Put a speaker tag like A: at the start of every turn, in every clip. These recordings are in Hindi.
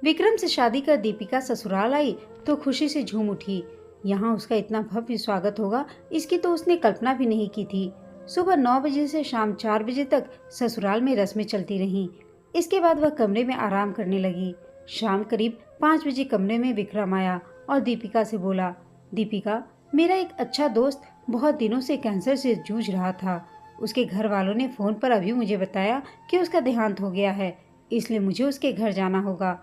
A: विक्रम से शादी कर दीपिका ससुराल आई तो खुशी से झूम उठी। यहाँ उसका इतना भव्य स्वागत होगा इसकी तो उसने कल्पना भी नहीं की थी। सुबह 9 बजे से शाम 4 बजे तक ससुराल में रस्में चलती रहीं। इसके बाद वह कमरे में आराम करने लगी। शाम करीब 5 बजे कमरे में विक्रम आया और दीपिका से बोला, दीपिका, मेरा एक अच्छा दोस्त बहुत दिनों से कैंसर से जूझ रहा था। उसके घर वालों ने फोन पर अभी मुझे बताया कि उसका देहांत हो गया है, इसलिए मुझे उसके घर जाना होगा।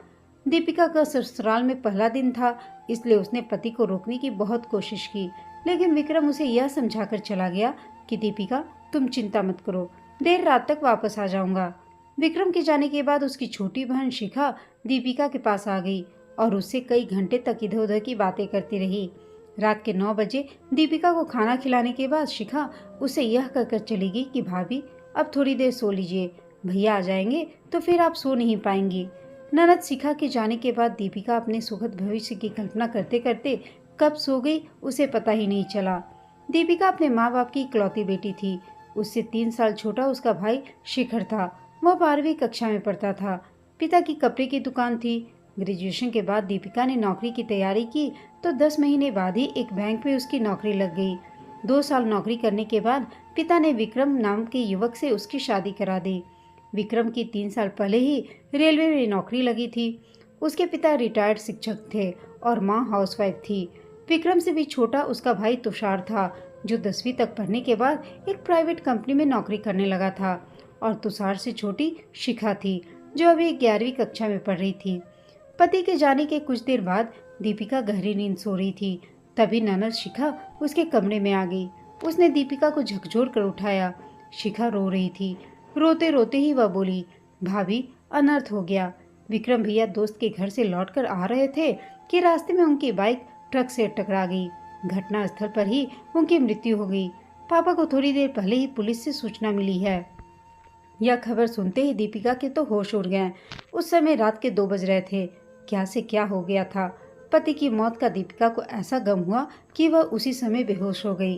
A: दीपिका का ससुराल में पहला दिन था, इसलिए उसने पति को रोकने की बहुत कोशिश की, लेकिन विक्रम उसे यह समझाकर चला गया कि दीपिका, तुम चिंता मत करो, देर रात तक वापस आ जाऊंगा। विक्रम के जाने के बाद उसकी छोटी बहन शिखा दीपिका के पास आ गई और उससे कई घंटे तक इधर उधर की बातें करती रही। रात के 9 बजे दीपिका को खाना खिलाने के बाद शिखा उसे यह कहकर चली गई कि भाभी, अब थोड़ी देर सो लीजिए, भैया आ जाएंगे तो फिर आप सो नहीं पाएंगी। ननद शिखा के जाने के बाद दीपिका अपने सुखद भविष्य की कल्पना करते करते कब सो गई उसे पता ही नहीं चला। दीपिका अपने माँ बाप की इकलौती बेटी थी। उससे 3 साल छोटा उसका भाई शिखर था। वह 12वीं कक्षा में पढ़ता था। पिता की कपड़े की दुकान थी। ग्रेजुएशन के बाद दीपिका ने नौकरी की तैयारी की तो 10 महीने बाद ही एक बैंक में उसकी नौकरी लग गई। 2 साल नौकरी करने के बाद पिता ने विक्रम नाम के युवक से उसकी शादी करा दी। विक्रम की 3 साल पहले ही रेलवे में नौकरी लगी थी। उसके पिता रिटायर्ड शिक्षक थे और माँ हाउसवाइफ थी। विक्रम से भी छोटा उसका भाई तुषार था, जो 10वीं तक पढ़ने के बाद एक प्राइवेट कंपनी में नौकरी करने लगा था, और तुषार से छोटी शिखा थी, जो अभी 11वीं कक्षा में पढ़ रही थी। पति के जाने के कुछ देर बाद दीपिका गहरी नींद सो रही थी। तभी ननद शिखा उसके कमरे में आ गई। उसने दीपिका को झकझोर कर उठाया। शिखा रो रही थी। रोते रोते ही वह बोली, भाभी, अनर्थ हो गया। विक्रम भैया दोस्त के घर से लौटकर आ रहे थे कि रास्ते में उनकी बाइक ट्रक से टकरा गई। घटना स्थल पर ही उनकी मृत्यु हो गई। पापा को थोड़ी देर पहले ही पुलिस से सूचना मिली है। यह खबर सुनते ही दीपिका के तो होश उड़ गए। उस समय रात के 2 बज रहे थे। क्या से क्या हो गया था। पति की मौत का दीपिका को ऐसा गम हुआ कि वह उसी समय बेहोश हो गई।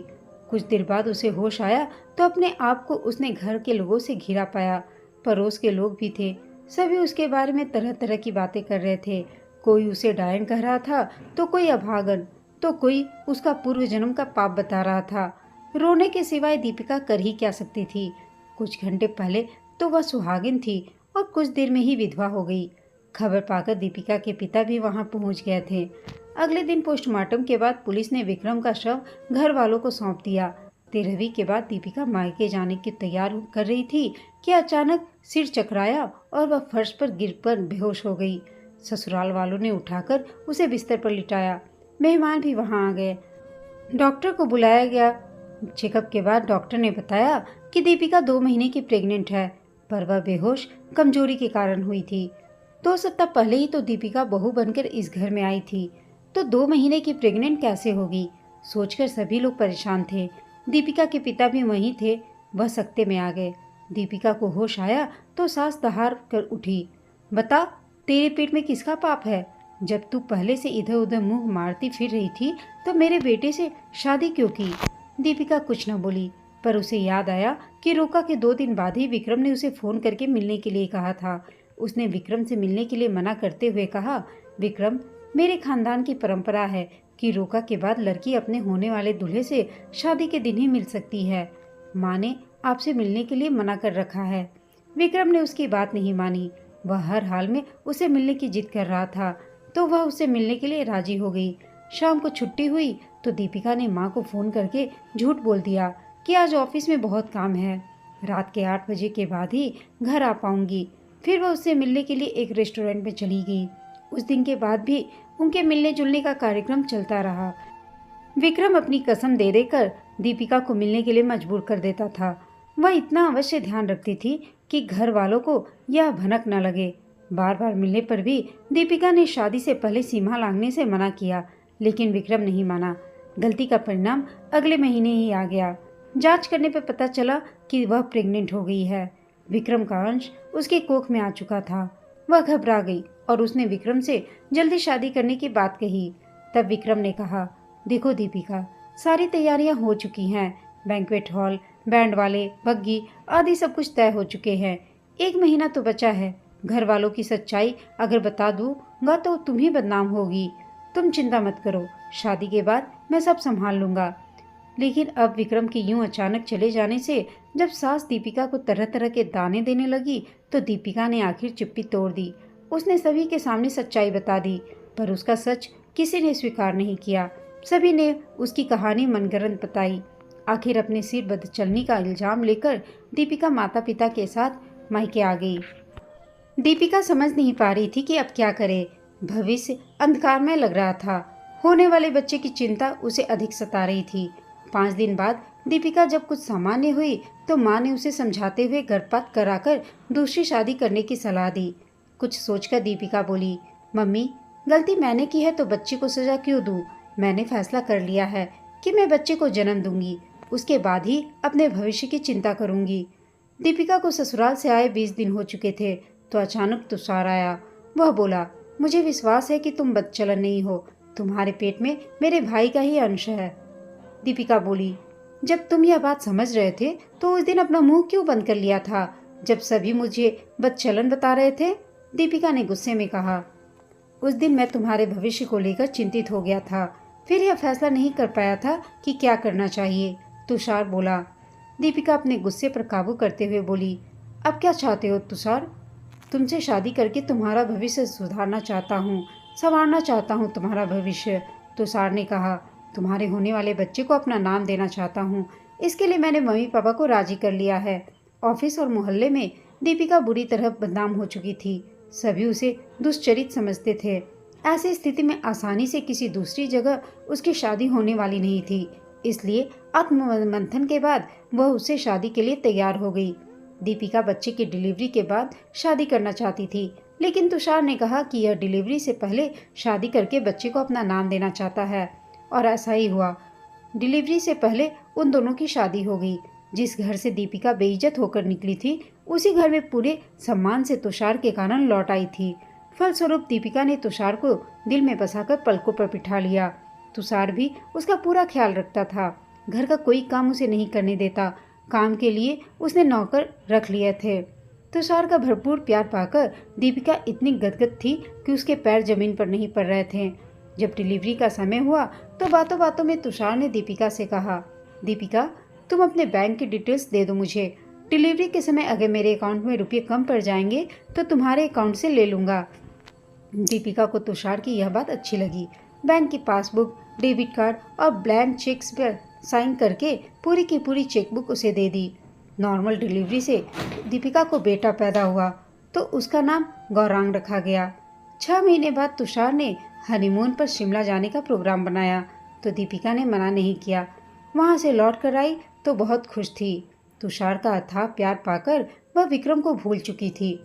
A: कुछ देर बाद उसे होश आया तो अपने आप को उसने घर के लोगों से घिरा पाया। पड़ोस के लोग भी थे। सभी उसके बारे में तरह तरह की बातें कर रहे थे। कोई उसे डायन कह रहा था, तो कोई अभागन, तो कोई उसका पूर्व जन्म का पाप बता रहा था। रोने के सिवाय दीपिका कर ही क्या सकती थी। कुछ घंटे पहले तो वह सुहागिन थी और कुछ देर में ही विधवा हो गई। खबर पाकर दीपिका के पिता भी वहां पहुंच गए थे। अगले दिन पोस्टमार्टम के बाद पुलिस ने विक्रम का शव घर वालों को सौंप दिया। 13वीं के बाद दीपिका मायके जाने की तैयार कर रही थी कि अचानक सिर चकराया और वह फर्श पर गिरकर बेहोश हो गई। ससुराल वालों ने उठाकर उसे बिस्तर पर लिटाया। मेहमान भी वहां आ गए। डॉक्टर को बुलाया गया। चेकअप के बाद डॉक्टर ने बताया कि दीपिका 2 महीने की प्रेग्नेंट है, पर वह बेहोश कमजोरी के कारण हुई थी। 2 सप्ताह पहले ही तो दीपिका बहू बनकर इस घर में आई थी, तो 2 महीने की प्रेग्नेंट कैसे होगी, सोचकर सभी लोग परेशान थे। दीपिका के पिता भी वहीं थे। वह सकते में आ गए। दीपिका को होश आया तो सांस दहाड़ कर उठी। बता, तेरे पेट में किसका पाप है? जब तू पहले से इधर उधर मुंह मारती फिर रही थी तो मेरे बेटे से शादी क्यों की? दीपिका कुछ न बोली, पर उसे याद आया कि रोका के 2 दिन बाद ही विक्रम ने उसे फोन करके मिलने के लिए कहा था। उसने विक्रम से मिलने के लिए मना करते हुए कहा, विक्रम, मेरे खानदान की परंपरा है कि रोका के बाद लड़की अपने होने वाले दूल्हे से शादी के दिन ही मिल सकती है। माँ ने आपसे मिलने के लिए मना कर रखा है। विक्रम ने उसकी बात नहीं मानी। वह हर हाल में उसे मिलने की जिद कर रहा था, तो वह उससे मिलने के लिए राजी हो गई। शाम को छुट्टी हुई तो दीपिका ने माँ को फोन करके झूठ बोल दिया कि आज ऑफिस में बहुत काम है, रात के 8 बजे के बाद ही घर आ पाऊंगी। फिर वह उससे मिलने के लिए एक रेस्टोरेंट में चली गई। उस दिन के बाद भी उनके मिलने जुलने का कार्यक्रम चलता रहा। विक्रम अपनी कसम दे देकर दीपिका को मिलने के लिए मजबूर कर देता था। वह इतना अवश्य ध्यान रखती थी कि घर वालों को यह भनक न लगे। बार बार मिलने पर भी दीपिका ने शादी से पहले सीमा लांघने से मना किया, लेकिन विक्रम नहीं माना। गलती का परिणाम अगले महीने ही आ गया। जांच करने पर पता चला कि वह प्रेग्नेंट हो गई है। विक्रम का अंश उसके कोख में आ चुका था। वह घबरा गई और उसने विक्रम से जल्दी शादी करने की बात कही। तब विक्रम ने कहा, देखो दीपिका, सारी तैयारियां हो चुकी हैं। बैंक्वेट हॉल, बैंड वाले, बग्गी आदि सब कुछ तय हो चुके हैं। 1 महीना तो बचा है। घर वालों की सच्चाई अगर बता दूंगा तो तुम ही बदनाम होगी। तुम चिंता मत करो, शादी के बाद मैं सब संभाल लूंगा। लेकिन अब विक्रम के यूं अचानक चले जाने से जब सास दीपिका को तरह तरह के दाने देने लगी तो दीपिका ने आखिर चुप्पी तोड़ दी। उसने सभी के सामने सच्चाई बता दी, पर उसका सच किसी ने स्वीकार नहीं किया। सभी ने उसकी कहानी मनगढ़ंत बताई। आखिर अपने सिर बदचलनी का इल्जाम लेकर दीपिका माता पिता के साथ मायके आ गई। दीपिका समझ नहीं पा रही थी कि अब क्या करे। भविष्य अंधकारमय लग रहा था। होने वाले बच्चे की चिंता उसे अधिक सता रही थी। 5 दिन बाद दीपिका जब कुछ सामान्य हुई तो माँ ने उसे समझाते हुए गर्भपात कराकर दूसरी शादी करने की सलाह दी। कुछ सोचकर दीपिका बोली, मम्मी, गलती मैंने की है तो बच्चे को सजा क्यों दूँ? मैंने फैसला कर लिया है कि मैं बच्चे को जन्म दूंगी, उसके बाद ही अपने भविष्य की चिंता करूंगी। दीपिका को ससुराल से आए 20 दिन हो चुके थे तो अचानक तुषार आया। वह बोला, मुझे विश्वास है कि तुम बदचलन नहीं हो, तुम्हारे पेट में मेरे भाई का ही अंश है। दीपिका बोली, जब तुम यह बात समझ रहे थे तो उस दिन अपना मुंह क्यों बंद कर लिया था जब सभी मुझे बदचलन बता रहे थे? दीपिका ने गुस्से में कहा, उस दिन मैं तुम्हारे भविष्य को लेकर चिंतित हो गया था, फिर यह फैसला नहीं कर पाया था कि क्या करना चाहिए। तुषार बोला। दीपिका अपने गुस्से पर काबू करते हुए बोली, अब क्या चाहते हो तुषार? तुमसे शादी करके तुम्हारा भविष्य सुधारना चाहता हूँ, संवारना चाहता हूँ तुम्हारा भविष्य। तुषार ने कहा, तुम्हारे होने वाले बच्चे को अपना नाम देना चाहता हूँ। इसके लिए मैंने मम्मी पापा को राजी कर लिया है। ऑफिस और मोहल्ले में दीपिका बुरी तरह बदनाम हो चुकी थी। सभी उसे दुष्चरित समझते थे। ऐसी स्थिति में आसानी से किसी दूसरी जगह उसकी शादी होने वाली नहीं थी। इसलिए आत्ममंथन के बाद वह उससे शादी के लिए तैयार हो गई। दीपिका बच्चे की डिलीवरी के बाद शादी करना चाहती थी, लेकिन तुषार ने कहा कि यह डिलीवरी से पहले शादी करके बच्चे को अपना नाम देना चाहता है, और ऐसा ही हुआ। डिलीवरी से पहले उन दोनों की शादी हो गई। जिस घर से दीपिका बेइज्जत होकर निकली थी, उसी घर में पूरे सम्मान से तुषार के कारण लौट आई थी। फलस्वरूप दीपिका ने तुषार को दिल में बसाकर पलकों पर बिठा लिया। तुषार भी उसका पूरा ख्याल रखता था। घर का कोई काम उसे नहीं करने देता। काम के लिए उसने नौकर रख लिए थे। तुषार का भरपूर प्यार पाकर दीपिका इतनी गदगद थी कि उसके पैर जमीन पर नहीं पड़ रहे थे। जब डिलीवरी का समय हुआ तो बातों बातों में तुषार ने दीपिका से कहा, दीपिका, तुम अपने बैंक की डिटेल्स दे दो मुझे। डिलीवरी के समय अगर मेरे अकाउंट में रुपये कम पड़ जाएंगे तो तुम्हारे अकाउंट से ले लूँगा। दीपिका को तुषार की यह बात अच्छी लगी। बैंक की पासबुक, डेबिट कार्ड और ब्लैंक चेक्स पर साइन करके पूरी की पूरी चेकबुक उसे दे दी। नॉर्मल डिलीवरी से दीपिका को बेटा पैदा हुआ तो उसका नाम गौरांग रखा गया। 6 महीने बाद तुषार ने हनीमून पर शिमला जाने का प्रोग्राम बनाया तो दीपिका ने मना नहीं किया। वहां से लौट कर आई तो बहुत खुश थी। तुषार का अथाह प्यार पाकर वह विक्रम को भूल चुकी थी।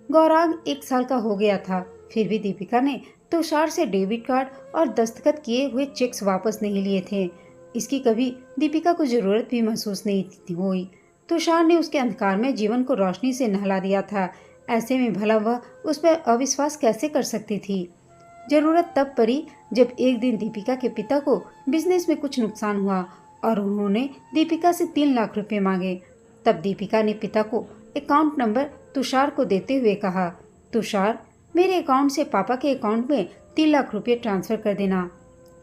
A: गौरांग 1 साल का हो गया था, फिर भी दीपिका ने तुषार से डेबिट कार्ड और दस्तखत किए हुए चेक्स वापस नहीं लिए थे। इसकी कभी दीपिका को जरूरत भी महसूस नहीं हुई। तुषार ने उसके अंधकार में जीवन को रोशनी से नहला दिया था। ऐसे में भला वह उस पर अविश्वास कैसे कर सकती थी? जरूरत तब पड़ी जब एक दिन दीपिका के पिता को बिजनेस में कुछ नुकसान हुआ और उन्होंने दीपिका से 3 लाख रुपए मांगे। तब दीपिका ने पिता को अकाउंट नंबर तुषार को देते हुए कहा, तुषार, मेरे अकाउंट से पापा के अकाउंट में 3 लाख रुपए ट्रांसफर कर देना।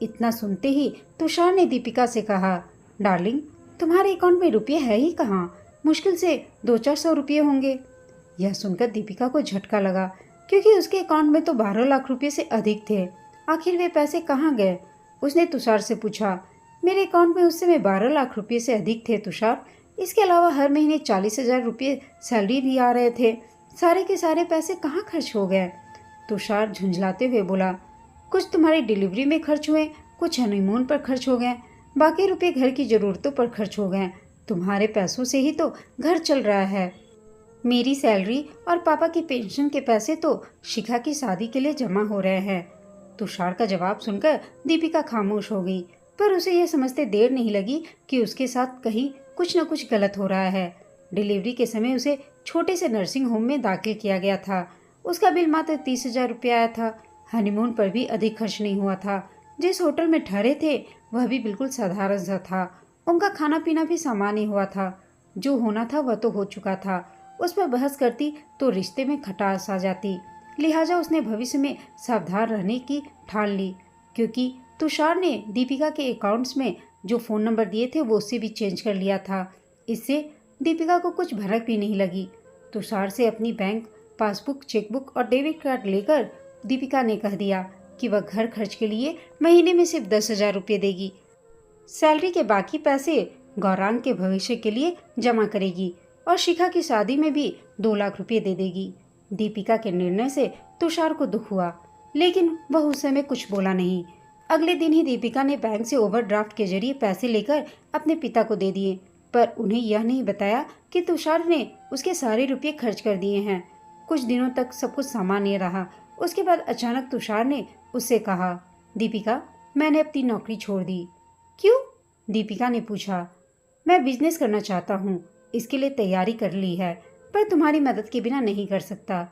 A: इतना सुनते ही तुषार ने दीपिका से कहा, डार्लिंग, तुम्हारे अकाउंट में रुपये है ही कहाँ? मुश्किल से 200-400 रुपये होंगे। यह सुनकर दीपिका को झटका लगा, क्योंकि उसके अकाउंट में तो 12 लाख रुपये से अधिक थे। आखिर वे पैसे कहाँ गए? उसने तुषार से पूछा। मेरे अकाउंट में उस समय 12 लाख रुपये से अधिक थे तुषार। इसके अलावा हर महीने 40,000 रुपये सैलरी भी आ रहे थे। सारे के सारे पैसे कहाँ खर्च हो गए? तुषार झुंझलाते हुए बोला, कुछ तुम्हारी डिलीवरी में खर्च हुए, कुछ हनीमून पर खर्च हो गए, बाकी रुपए घर की ज़रूरतों पर खर्च हो गए। तुम्हारे पैसों से ही तो घर चल रहा है। मेरी सैलरी और पापा की पेंशन के पैसे तो शिखा की शादी के लिए जमा हो रहे हैं। तुषार का जवाब सुनकर दीपिका खामोश हो गई, पर उसे यह समझते देर नहीं लगी कि उसके साथ कहीं कुछ न कुछ गलत हो रहा है। डिलीवरी के समय उसे छोटे से नर्सिंग होम में दाखिल किया गया था। उसका बिल मात्र 30,000 रुपये आया था। हनीमून पर भी अधिक खर्च नहीं हुआ था। जिस होटल में ठहरे थे वह भी बिल्कुल साधारण सा था। उनका खाना पीना भी सामान्य हुआ था। जो होना था वह तो हो चुका था। उस पर बहस करती तो रिश्ते में खटास आ जाती। लिहाजा उसने भविष्य में सावधान रहने की ठान ली, क्योंकि तुषार ने दीपिका के अकाउंट्स में जो फ़ोन नंबर दिए थे वो उससे भी चेंज कर लिया था। इससे दीपिका को कुछ भनक भी नहीं लगी। तुषार से अपनी बैंक पासबुक, चेकबुक और डेबिट कार्ड लेकर दीपिका ने कह दिया कि वह घर खर्च के लिए महीने में सिर्फ 10,000 रुपये देगी। सैलरी के बाकी पैसे गौरांग के भविष्य के लिए जमा करेगी और शिखा की शादी में भी 2 लाख रुपये दे देगी। दीपिका के निर्णय से तुषार को दुख हुआ, लेकिन वह उस समय कुछ बोला नहीं। अगले दिन ही दीपिका ने बैंक से ओवरड्राफ्ट के जरिए पैसे लेकर अपने पिता को दे दिए, पर उन्हें यह नहीं बताया कि तुषार ने उसके सारे रुपये खर्च कर दिए हैं। कुछ दिनों तक सब कुछ सामान्य रहा। उसके बाद अचानक तुषार ने उससे कहा, दीपिका, मैंने अपनी नौकरी छोड़ दी। क्यों? दीपिका ने पूछा। मैं बिजनेस करना चाहता हूँ, इसके लिए तैयारी कर ली है, पर तुम्हारी मदद के बिना नहीं कर सकता।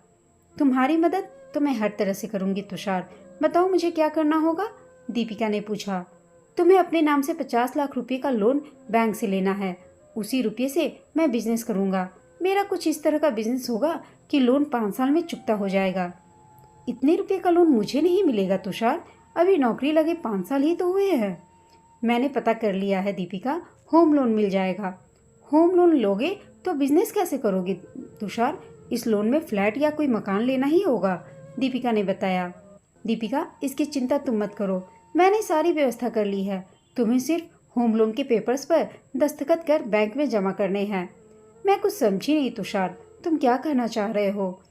A: तुम्हारी मदद तो मैं हर तरह से करूँगी तुषार, बताओ मुझे क्या करना होगा? दीपिका ने पूछा। तुम्हें अपने नाम से 50 लाख रुपए का लोन बैंक से लेना है। उसी रुपये से मैं बिजनेस करूँगा। मेरा कुछ इस तरह का बिजनेस होगा कि लोन 5 साल में चुकता हो जाएगा। इतने रुपए का लोन मुझे नहीं मिलेगा तुषार, अभी नौकरी लगे 5 साल ही तो हुए हैं। मैंने पता कर लिया है दीपिका, होम लोन मिल जाएगा। होम लोन लोगे तो बिजनेस कैसे करोगे तुषार? इस लोन में फ्लैट या कोई मकान लेना ही होगा, दीपिका ने बताया। दीपिका, इसकी चिंता तुम मत करो, मैंने सारी व्यवस्था कर ली है। तुम्हें सिर्फ होम लोन के पेपर्स पर दस्तखत कर बैंक में जमा करने हैं। मैं कुछ समझी नहीं तुषार, तुम क्या कहना चाह रहे हो?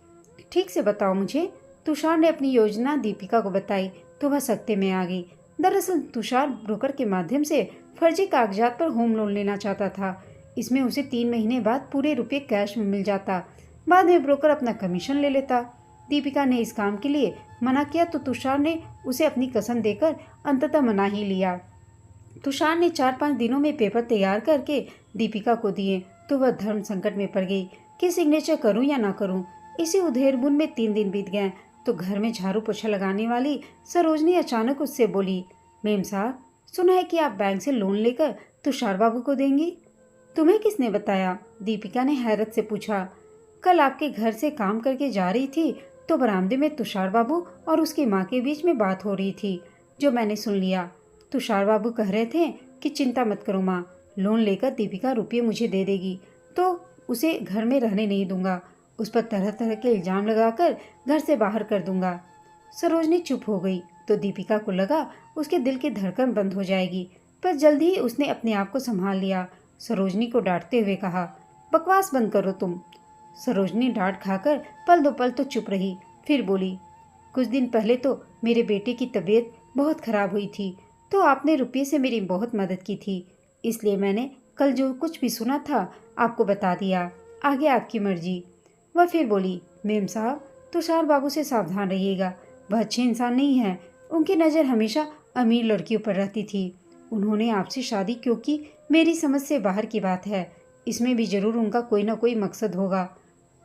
A: ठीक से बताओ मुझे। तुषार ने अपनी योजना दीपिका को बताई तो वह सकते में आ गई। दरअसल तुषार ब्रोकर के माध्यम से फर्जी कागजात पर होम लोन लेना चाहता था। इसमें उसे 3 महीने बाद पूरे रुपये कैश में मिल जाता। बाद में ब्रोकर अपना कमीशन ले लेता। दीपिका ने इस काम के लिए मना किया तो तुषार ने उसे अपनी कसम देकर अंततः मना ही लिया। तुषार ने 4-5 दिनों में पेपर तैयार करके दीपिका को दिए तो वह धर्म संकट में पड़ गई कि सिग्नेचर करूं या ना करूं। इसी उधेड़-बुन में 3 दिन बीत गए तो घर में झाड़ू पोछा लगाने वाली सरोजनी अचानक उससे बोली, मेम साहब, सुना है कि आप बैंक से लोन लेकर तुषार बाबू को देंगी। तुम्हें किसने बताया? दीपिका ने हैरत से पूछा। कल आपके घर से काम करके जा रही थी तो बरामदे में तुषार बाबू और उसकी माँ के बीच में बात हो रही थी, जो मैंने सुन लिया। तुषार बाबू कह रहे थे कि चिंता मत करो माँ, लोन लेकर दीपिका रुपये मुझे दे देगी तो उसे घर में रहने नहीं दूंगा। उस पर तरह तरह के इल्जाम लगाकर घर से बाहर कर दूंगा। सरोजनी चुप हो गई तो दीपिका को लगा उसके दिल की धड़कन बंद हो जाएगी, पर जल्द ही उसने अपने आप को संभाल लिया। सरोजनी को डांटते हुए कहा, बकवास बंद करो तुम। सरोजनी डांट खाकर पल दो पल तो चुप रही, फिर बोली, कुछ दिन पहले तो मेरे बेटे की तबीयत बहुत खराब हुई थी तो आपने रुपये से मेरी बहुत मदद की थी, इसलिए मैंने कल जो कुछ भी सुना था आपको बता दिया। आगे आपकी मर्जी। वह फिर बोली, मेम साहब, तुषार बाबू से सावधान रहिएगा, वह अच्छे इंसान नहीं है। उनकी नज़र हमेशा अमीर लड़कियों पर रहती थी। उन्होंने आपसे शादी क्यों की, मेरी समझ से बाहर की बात है। इसमें भी जरूर उनका कोई ना कोई मकसद होगा।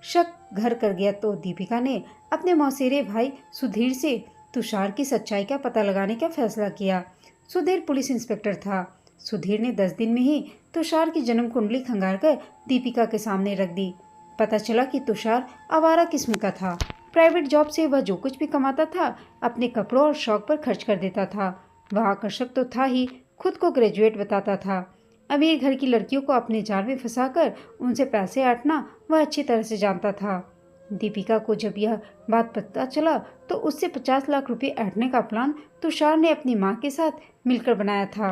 A: शक घर कर गया तो दीपिका ने अपने मौसेरे भाई सुधीर से तुषार की सच्चाई का पता लगाने का फैसला किया। सुधीर पुलिस इंस्पेक्टर था। सुधीर ने 10 दिन में ही तुषार की जन्म कुंडली खंगाल कर दीपिका के सामने रख दी। पता चला कि तुषार आवारा किस्म का था। प्राइवेट जॉब से वह जो कुछ भी कमाता था अपने कपड़ों और शौक पर खर्च कर देता था। वह आकर्षक तो था ही, खुद को ग्रेजुएट बताता था। अमीर घर की लड़कियों को अपने जाल में फंसाकर उनसे पैसे ऐंठना वह अच्छी तरह से जानता था। दीपिका को जब यह बात पता चला तो उससे 50 लाख रुपए ऐंठने का प्लान तुषार ने अपनी माँ के साथ मिलकर बनाया था।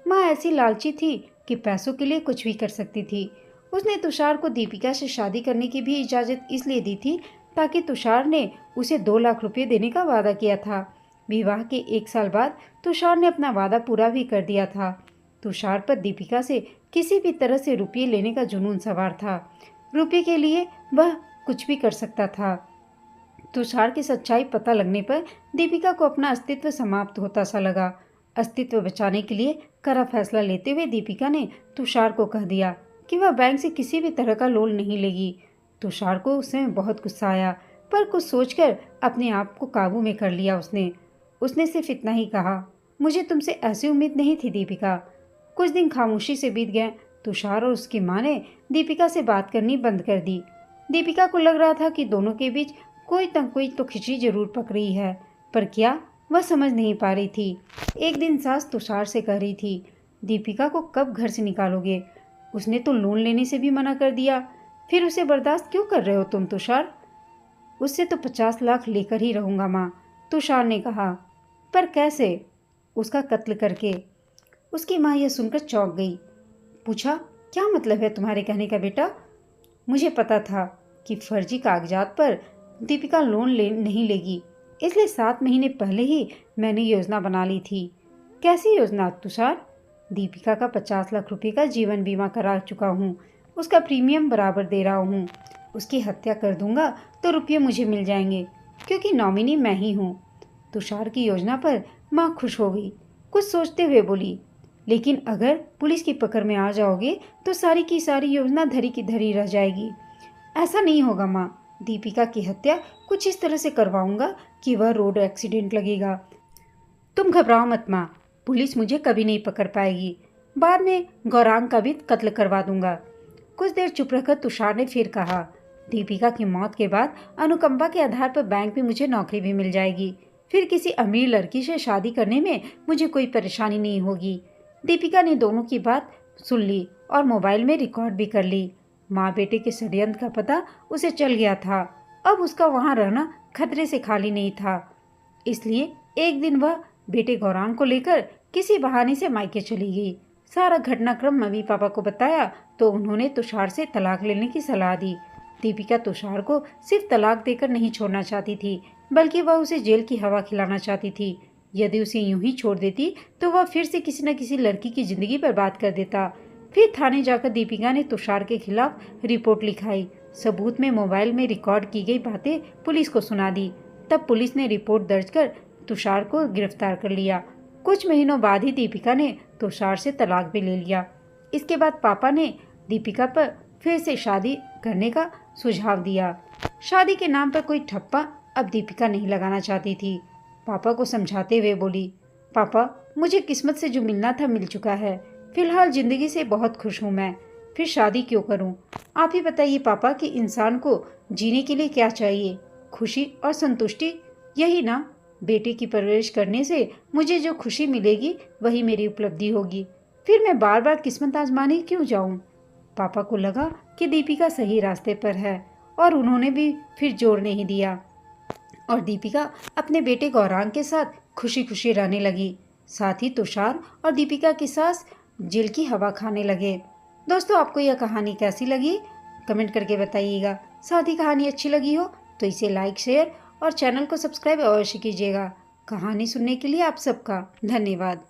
A: माँ ऐसी लालची थी कि पैसों के लिए कुछ भी कर सकती थी। उसने तुषार को दीपिका से शादी करने की भी इजाज़त इसलिए दी थी ताकि तुषार ने उसे 2 लाख रुपए देने का वादा किया था। विवाह के 1 साल बाद तुषार ने अपना वादा पूरा भी कर दिया था। तुषार पर दीपिका से किसी भी तरह से रुपये लेने का जुनून सवार था। रुपये के लिए वह कुछ भी कर सकता था। तुषार की सच्चाई पता लगने पर दीपिका को अपना अस्तित्व समाप्त होता सा लगा। अस्तित्व बचाने के लिए कड़ा फैसला लेते हुए दीपिका ने तुषार को कह दिया कि वह बैंक से किसी भी तरह का लोन नहीं लेगी। तुषार को उस समय बहुत गुस्सा आया, पर कुछ सोचकर अपने आप को काबू में कर लिया। उसने सिर्फ इतना ही कहा, मुझे तुमसे ऐसी उम्मीद नहीं थी दीपिका। कुछ दिन खामोशी से बीत गए। तुषार और उसकी माँ ने दीपिका से बात करनी बंद कर दी। दीपिका को लग रहा था कि दोनों के बीच कोई न कोई तो खिचड़ी जरूर पक रही है, पर क्या वह समझ नहीं पा रही थी। एक दिन सास तुषार से कह रही थी, दीपिका को कब घर से निकालोगे? उसने तो लोन लेने से भी मना कर दिया, फिर उसे बर्दाश्त क्यों कर रहे हो तुम तुषार? उससे तो 50 लाख लेकर ही रहूंगा माँ, तुषार ने कहा। पर कैसे? उसका कत्ल करके। उसकी माँ यह सुनकर चौंक गई। पूछा, क्या मतलब है तुम्हारे कहने का बेटा? मुझे पता था कि फर्जी कागजात पर दीपिका लोन नहीं लेगी, इसलिए 7 महीने पहले ही मैंने योजना बना ली थी। कैसी योजना तुषार? दीपिका का 50 लाख रुपए का जीवन बीमा करा चुका हूँ, उसका प्रीमियम बराबर दे रहा हूँ। उसकी हत्या कर दूंगा तो रुपये मुझे मिल जाएंगे, क्योंकि नॉमिनी मैं ही हूँ। तुषार की योजना पर माँ खुश हो गई। कुछ सोचते हुए बोली, लेकिन अगर पुलिस की पकड़ में आ जाओगे तो सारी की सारी योजना धरी की धरी रह जाएगी। ऐसा नहीं होगा माँ, दीपिका की हत्या कुछ इस तरह से करवाऊंगा कि वह रोड एक्सीडेंट लगेगा। तुम घबराओ मत माँ, पुलिस मुझे कभी नहीं पकड़ पाएगी। बाद में गौरांग का भी कत्ल करवा दूंगा। कुछ देर चुप रहकर तुषार ने फिर कहा, दीपिका की मौत के बाद अनुकंपा के आधार पर बैंक में मुझे नौकरी भी मिल जाएगी। फिर किसी अमीर लड़की से शादी करने में मुझे कोई परेशानी नहीं होगी। दीपिका ने दोनों की बात सुन ली और मोबाइल में रिकॉर्ड भी कर ली। माँ बेटे के षड्यंत्र का पता उसे चल गया था। अब उसका वहाँ रहना खतरे से खाली नहीं था। इसलिए एक दिन वह बेटे गौरांग को लेकर किसी बहाने से मायके चली गई। सारा घटनाक्रम मम्मी पापा को बताया तो उन्होंने तुषार से तलाक लेने की सलाह दी। दीपिका तुषार को सिर्फ तलाक देकर नहीं छोड़ना चाहती थी, बल्कि वह उसे जेल की हवा खिलाना चाहती थी। यदि उसे यूं ही छोड़ देती तो वह फिर से किसी न किसी लड़की की जिंदगी बर्बाद कर देता। फिर थाने जाकर दीपिका ने तुषार के खिलाफ रिपोर्ट लिखाई। सबूत में मोबाइल में रिकॉर्ड की गई बातें पुलिस को सुना दी। तब पुलिस ने रिपोर्ट दर्ज कर तुषार को गिरफ्तार कर लिया। कुछ महीनों बाद ही दीपिका ने तुषार से तलाक भी ले लिया। इसके बाद पापा ने दीपिका पर फिर से शादी करने का सुझाव दिया। शादी के नाम पर कोई ठप्पा अब दीपिका नहीं लगाना चाहती थी। पापा को समझाते हुए बोली, पापा मुझे किस्मत से जो मिलना था मिल चुका है। फिलहाल जिंदगी से बहुत खुश हूँ मैं, फिर शादी क्यों करूँ? आप ही बताइए पापा कि इंसान को जीने के लिए क्या चाहिए? खुशी और संतुष्टि, यही ना? बेटे की परवरिश करने से मुझे जो खुशी मिलेगी वही मेरी उपलब्धि होगी। फिर मैं बार बार किस्मत आजमाने क्यों जाऊं? पापा को लगा कि दीपिका सही रास्ते पर है और उन्होंने भी फिर जोर नहीं दिया और दीपिका अपने बेटे गौरांग के साथ खुशी खुशी रहने लगी। साथ ही तुषार और दीपिका की सास जेल की हवा खाने लगे। दोस्तों, आपको यह कहानी कैसी लगी कमेंट करके बताइएगा। साथ ही कहानी अच्छी लगी हो तो इसे लाइक शेयर और चैनल को सब्सक्राइब अवश्य कीजिएगा। कहानी सुनने के लिए आप सबका धन्यवाद।